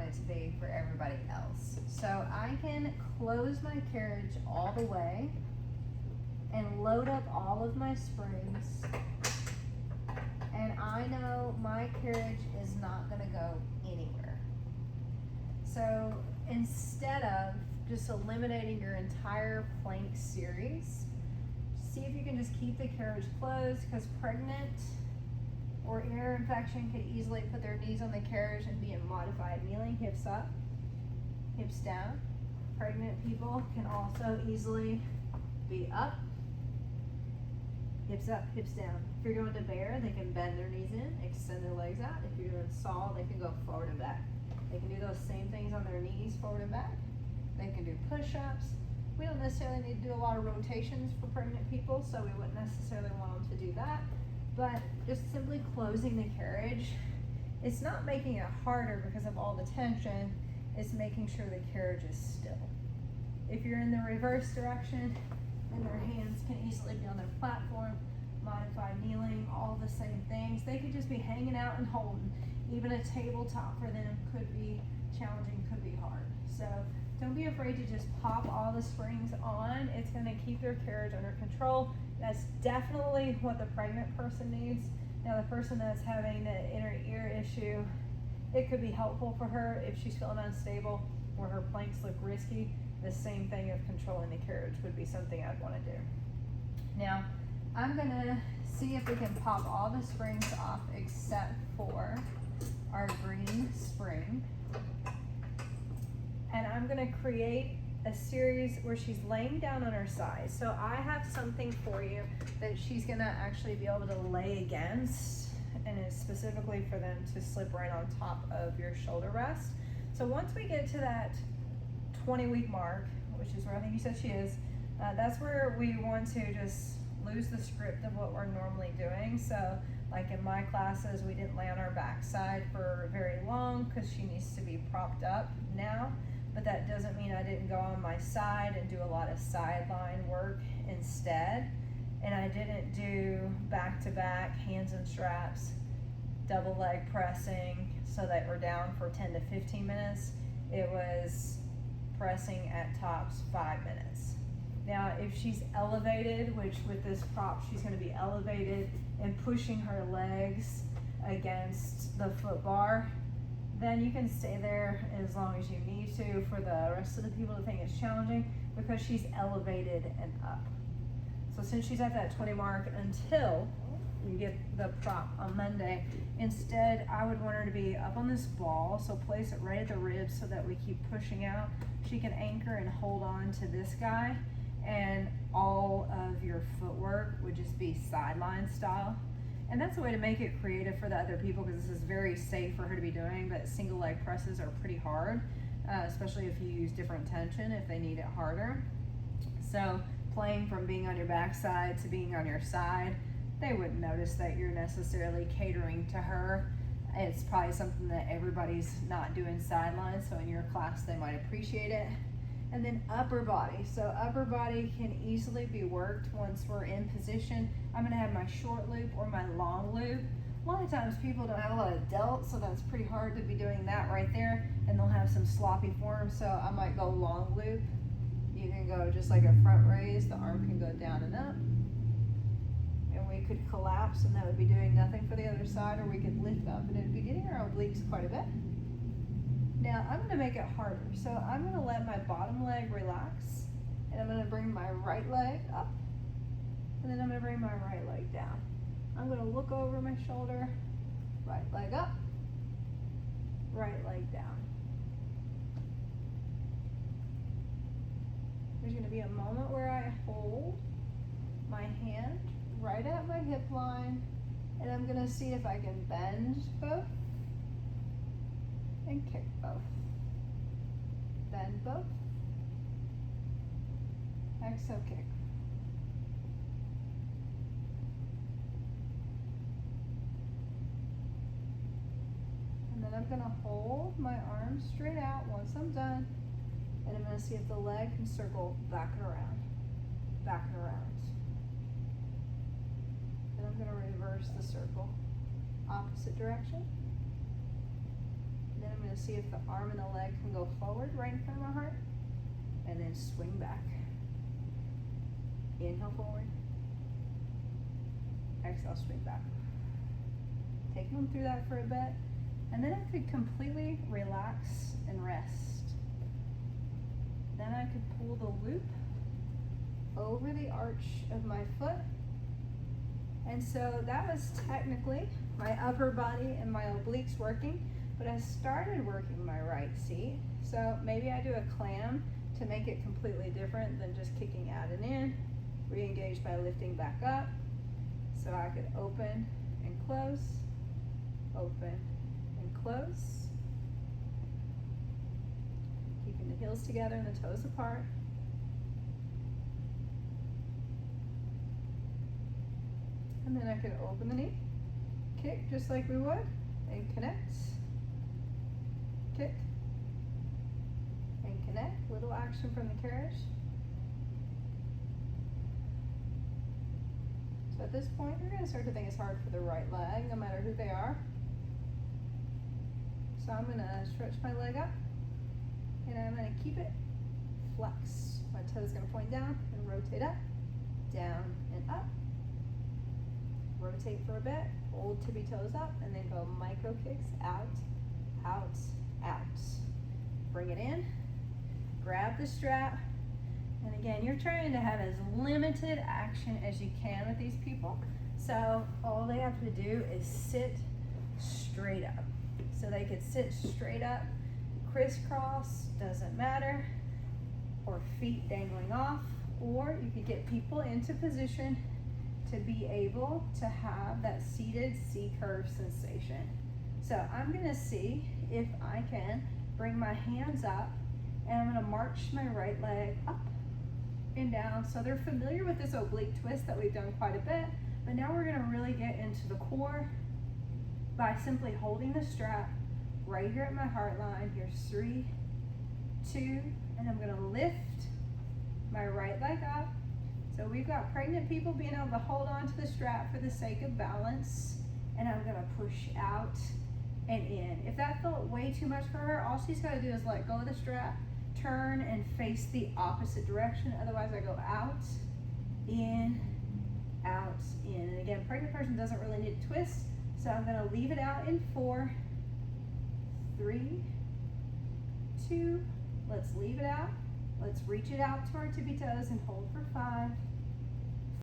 it to be for everybody else. So I can close my carriage all the way and load up all of my springs, and I know my carriage is not gonna go anywhere. So instead of just eliminating your entire plank series, see if you can just keep the carriage closed, because pregnant or ear infection could easily put their knees on the carriage and be in modified kneeling, hips up, hips down. Pregnant people can also easily be up, hips up, hips down. If you're going to bear, they can bend their knees in, extend their legs out. If you're doing saw, they can go forward and back. They can do those same things on their knees, forward and back. They can do push-ups. We don't necessarily need to do a lot of rotations for pregnant people, so we wouldn't necessarily want them to do that. But just simply closing the carriage, it's not making it harder because of all the tension, it's making sure the carriage is still. If you're in the reverse direction, and their hands can easily be on their platform, modified kneeling, all the same things. They could just be hanging out and holding. Even a tabletop for them could be challenging, could be hard. So don't be afraid to just pop all the springs on. It's gonna keep their carriage under control. That's definitely what the pregnant person needs. Now the person that's having the inner ear issue, it could be helpful for her if she's feeling unstable or her planks look risky. The same thing of controlling the carriage would be something I'd want to do. Now, I'm gonna see if we can pop all the springs off except for our green spring. And I'm gonna create a series where she's laying down on her side. So I have something for you that she's gonna actually be able to lay against, and it's specifically for them to slip right on top of your shoulder rest. So once we get to that 20-week mark, which is where I think you said she is, that's where we want to just lose the script of what we're normally doing. So like in my classes, we didn't lay on our backside for very long because she needs to be propped up now, but that doesn't mean I didn't go on my side and do a lot of sideline work instead. And I didn't do back-to-back hands and straps, double leg pressing so that we're down for 10 to 15 minutes. It was pressing at tops 5 minutes. Now, if she's elevated, which with this prop, she's gonna be elevated and pushing her legs against the foot bar, then you can stay there as long as you need to for the rest of the people to think it's challenging, because she's elevated and up. So since she's at that 20 mark until you get the prop on Monday, instead I would want her to be up on this ball, so place it right at the ribs so that we keep pushing out. She can anchor and hold on to this guy, and all of your footwork would just be sideline style. And that's a way to make it creative for the other people, because this is very safe for her to be doing, but single leg presses are pretty hard, especially if you use different tension, if they need it harder. So playing from being on your backside to being on your side, they wouldn't notice that you're necessarily catering to her. It's probably something that everybody's not doing sidelines, so in your class they might appreciate it. And then upper body. So upper body can easily be worked once we're in position. I'm gonna have my short loop or my long loop. A lot of times people don't have a lot of delts, so that's pretty hard to be doing that right there, and they'll have some sloppy form, so I might go long loop. You can go just like a front raise, the arm can go down and up. And we could collapse, and that would be doing nothing for the other side, or we could lift up, and it'd be getting our obliques quite a bit. Now I'm gonna make it harder. So I'm gonna let my bottom leg relax, and I'm gonna bring my right leg up, and then I'm gonna bring my right leg down. I'm gonna look over my shoulder, right leg up, right leg down. There's gonna be a moment where I hold my hand right at my hip line, and I'm gonna see if I can bend both and kick both. Bend both. Exhale, kick. And then I'm gonna hold my arms straight out once I'm done, and I'm gonna see if the leg can circle back and around, back and around. And I'm gonna reverse the circle, opposite direction. Then I'm gonna see if the arm and the leg can go forward right in front of my heart, and then swing back. Inhale forward. Exhale, swing back. Take them through that for a bit, and then I could completely relax and rest. Then I could pull the loop over the arch of my foot. And so that was technically my upper body and my obliques working, but I started working my right seat. So maybe I do a clam to make it completely different than just kicking out and in. Re-engage by lifting back up. So I could open and close, open and close. Keeping the heels together and the toes apart. And then I could open the knee, kick just like we would, and connect, kick, and connect. Little action from the carriage. So at this point, you're gonna start to think it's hard for the right leg, no matter who they are. So I'm gonna stretch my leg up, and I'm gonna keep it flex. My toe's gonna point down and rotate up, down and up. Rotate for a bit, hold tippy toes up, and then go micro kicks out, out, out. Bring it in, grab the strap, and again, you're trying to have as limited action as you can with these people. So all they have to do is sit straight up. So they could sit straight up, crisscross, doesn't matter, or feet dangling off, or you could get people into position to be able to have that seated C-curve sensation. So I'm gonna see if I can bring my hands up, and I'm gonna march my right leg up and down. So they're familiar with this oblique twist that we've done quite a bit, but now we're gonna really get into the core by simply holding the strap right here at my heart line. Here's 3, 2, and I'm gonna lift my right leg up. So we've got pregnant people being able to hold on to the strap for the sake of balance, and I'm gonna push out and in. If that felt way too much for her, all she's gotta do is let go of the strap, turn and face the opposite direction. Otherwise I go out, in, out, in. And again, pregnant person doesn't really need to twist, so I'm gonna leave it out in 4, 3, 2, let's leave it out. Let's reach it out to our tippy toes and hold for 5,